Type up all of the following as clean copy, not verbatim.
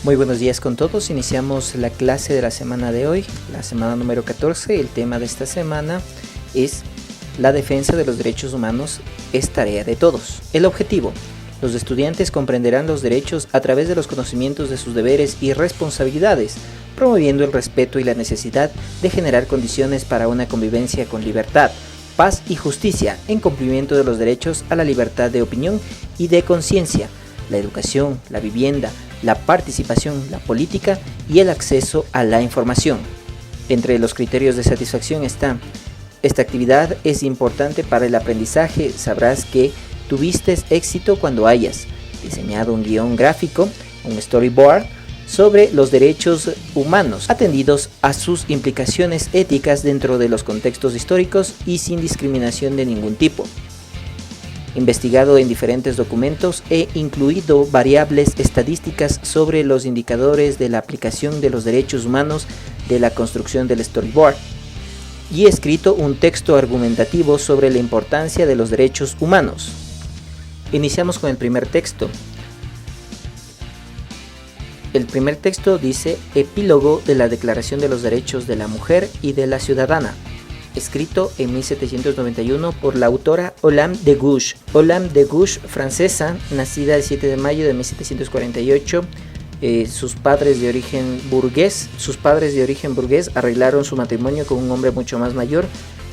Muy buenos días con todos. Iniciamos la clase de la semana de hoy, la semana número 14. El tema de esta semana es la defensa de los derechos humanos es tarea de todos. El objetivo: los estudiantes comprenderán los derechos a través de los conocimientos de sus deberes y responsabilidades, promoviendo el respeto y la necesidad de generar condiciones para una convivencia con libertad, paz y justicia, en cumplimiento de los derechos a la libertad de opinión y de conciencia, la educación, la vivienda, la participación, la política y el acceso a la información. Entre los criterios de satisfacción está: esta actividad es importante para el aprendizaje. Sabrás que tuviste éxito cuando hayas diseñado un guión gráfico, un storyboard, sobre los derechos humanos, atendidos a sus implicaciones éticas dentro de los contextos históricos y sin discriminación de ningún tipo. Investigado en diferentes documentos, he incluido variables estadísticas sobre los indicadores de la aplicación de los derechos humanos de la construcción del storyboard y he escrito un texto argumentativo sobre la importancia de los derechos humanos. Iniciamos con el primer texto. El primer texto dice: Epílogo de la Declaración de los Derechos de la Mujer y de la Ciudadana, escrito en 1791 por la autora Olympe de Gouges. Olympe de Gouges, francesa, nacida el 7 de mayo de 1748. Sus padres de origen burgués arreglaron su matrimonio con un hombre mucho más mayor,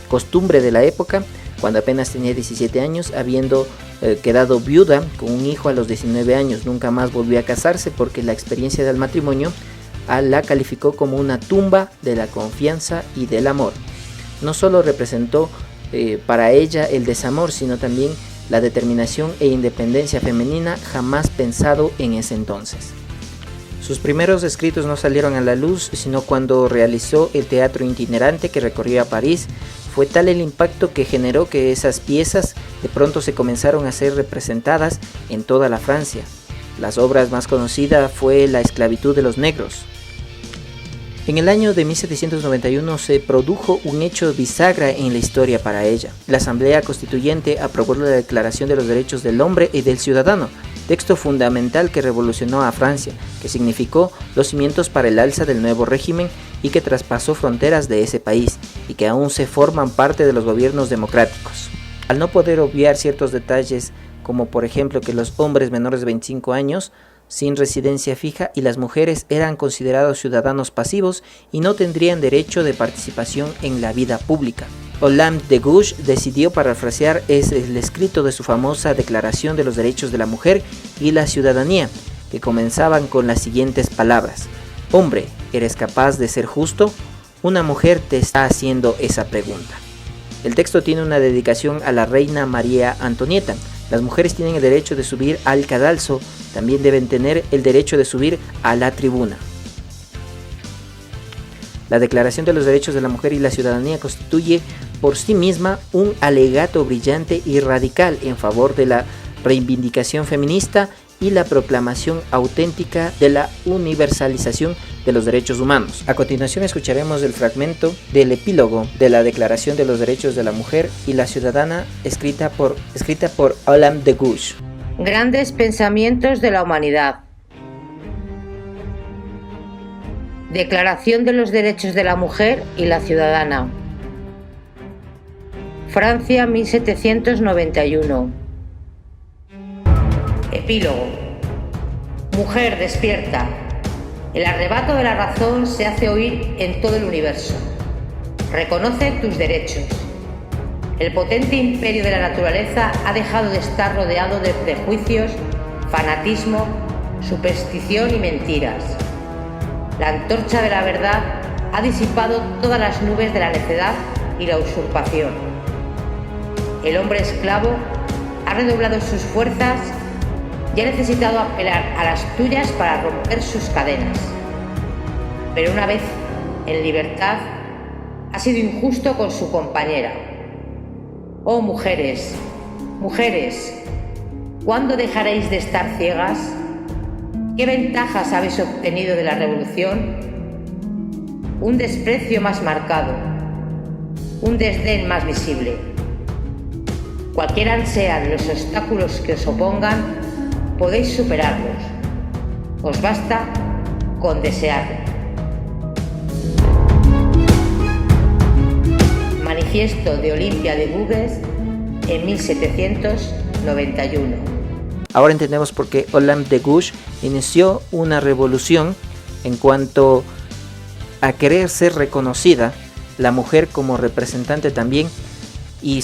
costumbre de la época, cuando apenas tenía 17 años, habiendo quedado viuda con un hijo a los 19 años. Nunca más volvió a casarse porque la experiencia del matrimonio la calificó como una tumba de la confianza y del amor. No solo representó para ella el desamor, sino también la determinación e independencia femenina jamás pensado en ese entonces. Sus primeros escritos no salieron a la luz sino cuando realizó el teatro itinerante que recorrió a París. Fue tal el impacto que generó que esas piezas de pronto se comenzaron a ser representadas en toda la Francia. Las obras más conocidas fue La esclavitud de los negros. En el año de 1791 se produjo un hecho bisagra en la historia para ella. La Asamblea Constituyente aprobó la Declaración de los Derechos del Hombre y del Ciudadano, texto fundamental que revolucionó a Francia, que significó los cimientos para el alza del nuevo régimen y que traspasó fronteras de ese país y que aún se forman parte de los gobiernos democráticos. Al no poder obviar ciertos detalles, como por ejemplo que los hombres menores de 25 años sin residencia fija y las mujeres eran considerados ciudadanos pasivos y no tendrían derecho de participación en la vida pública. Olympe de Gouges decidió parafrasear el escrito de su famosa Declaración de los Derechos de la Mujer y la Ciudadanía, que comenzaban con las siguientes palabras: hombre, ¿eres capaz de ser justo? Una mujer te está haciendo esa pregunta. El texto tiene una dedicación a la reina María Antonieta. Las mujeres tienen el derecho de subir al cadalso, también deben tener el derecho de subir a la tribuna. La Declaración de los Derechos de la Mujer y la Ciudadanía constituye por sí misma un alegato brillante y radical en favor de la reivindicación feminista y la proclamación auténtica de la universalización de los derechos humanos. A continuación escucharemos el fragmento del epílogo de la Declaración de los Derechos de la Mujer y la Ciudadana, escrita por Olympe de Gouges. Grandes pensamientos de la humanidad. Declaración de los Derechos de la Mujer y la Ciudadana. Francia, 1791. Epílogo. Mujer, despierta. El arrebato de la razón se hace oír en todo el universo. Reconoce tus derechos. El potente imperio de la naturaleza ha dejado de estar rodeado de prejuicios, fanatismo, superstición y mentiras. La antorcha de la verdad ha disipado todas las nubes de la necedad y la usurpación. El hombre esclavo ha redoblado sus fuerzas y ha necesitado apelar a las tuyas para romper sus cadenas. Pero una vez en libertad, ha sido injusto con su compañera. Oh mujeres, mujeres, ¿cuándo dejaréis de estar ciegas? ¿Qué ventajas habéis obtenido de la revolución? Un desprecio más marcado, un desdén más visible. Cualquiera sean los obstáculos que os opongan, podéis superarlos. Os basta con desearlo. Manifiesto de Olimpia de Gouges en 1791. Ahora entendemos por qué Olympe de Gouges inició una revolución en cuanto a querer ser reconocida la mujer como representante también y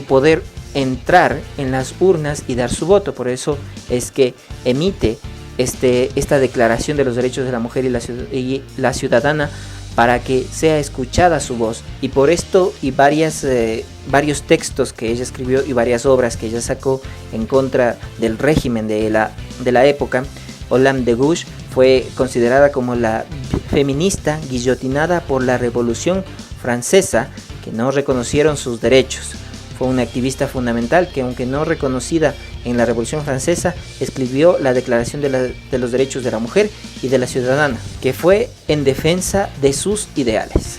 poder entrar en las urnas y dar su voto. Por eso es que emite esta declaración de los derechos de la mujer y la ciudadana, para que sea escuchada su voz. Y por esto y varios textos que ella escribió y varias obras que ella sacó en contra del régimen de la época, Olympe de Gouges fue considerada como la feminista guillotinada por la Revolución Francesa, que no reconocieron sus derechos. Fue una activista fundamental que, aunque no reconocida en la Revolución Francesa, escribió la Declaración de los Derechos de la Mujer y de la Ciudadana, que fue en defensa de sus ideales.